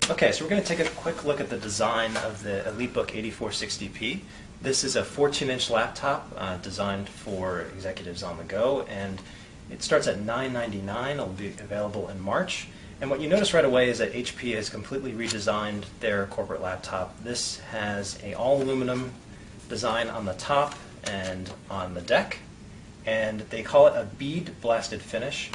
Okay, so we're going to take a quick look at the design of the EliteBook 8460p. This is a 14-inch laptop designed for executives on the go, and it starts at $999. It'll be available in March. And what you notice right away is that HP has completely redesigned their corporate laptop. This has an all-aluminum design on the top and on the deck, and they call it a bead-blasted finish.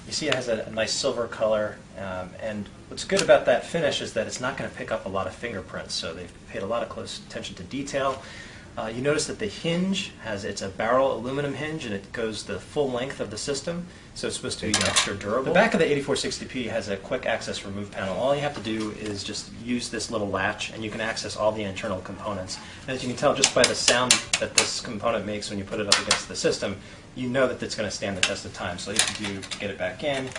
You see it has a nice silver color, and what's good about that finish is that it's not going to pick up a lot of fingerprints, so they've paid a lot of close attention to detail. You notice that the hinge it's a barrel aluminum hinge, and it goes the full length of the system, so it's supposed to be extra durable. The back of the 8460p has a quick access remove panel. All you have to do is just use this little latch, and you can access all the internal components. And as you can tell just by the sound that this component makes when you put it up against the system, you know that it's going to stand the test of time. So all you have to do to get it back in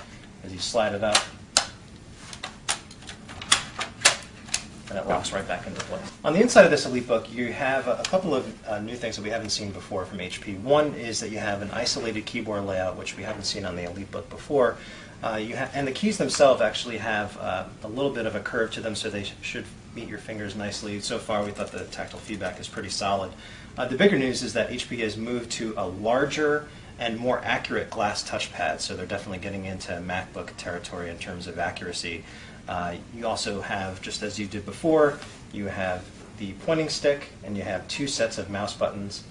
is you slide it up, and it locks right back into place. On the inside of this EliteBook, you have a couple of new things that we haven't seen before from HP. One is that you have an isolated keyboard layout, which we haven't seen on the EliteBook before. And the keys themselves actually have a little bit of a curve to them, so they should meet your fingers nicely. So far, we thought the tactile feedback is pretty solid. The bigger news is that HP has moved to a larger and more accurate glass touchpad, so they're definitely getting into MacBook territory in terms of accuracy. You also have, just as you did before, you have the pointing stick and you have two sets of mouse buttons.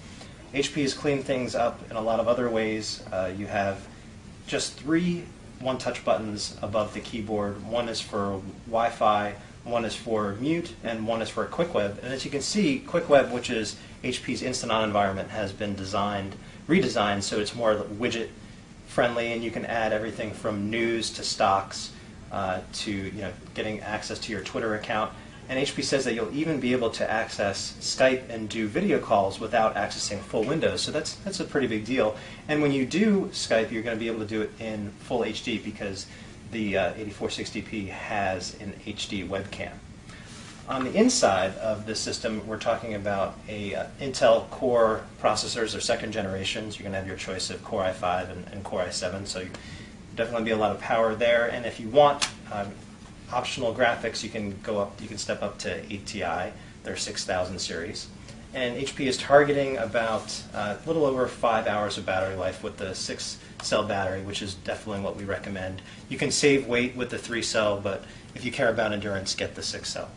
HP has cleaned things up in a lot of other ways. You have just three one-touch buttons above the keyboard. One is for Wi-Fi, one is for mute, and one is for Quick Web. And as you can see, Quick Web, which is HP's instant-on environment, has been redesigned so it's more widget friendly, and you can add everything from news to stocks to getting access to your Twitter account. And HP says that you'll even be able to access Skype and do video calls without accessing full Windows. So that's a pretty big deal. And when you do Skype, you're going to be able to do it in full HD because the 8460p has an HD webcam. On the inside of this system, we're talking about Intel Core processors, or second generations. You're going to have your choice of Core i5 and Core i7, so definitely be a lot of power there. And if you want optional graphics, you can step up to 8 Ti, their 6000 series. And HP is targeting about a little over 5 hours of battery life with the 6-cell battery, which is definitely what we recommend. You can save weight with the 3-cell, but if you care about endurance, get the 6-cell.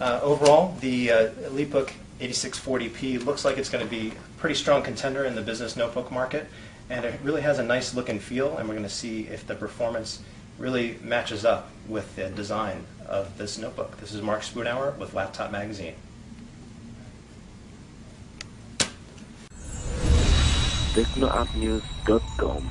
Overall, the EliteBook 8640p looks like it's going to be a pretty strong contender in the business notebook market, and it really has a nice look and feel, and we're going to see if the performance really matches up with the design of this notebook. This is Mark Spoonhour with Laptop Magazine. Teknoupnews.com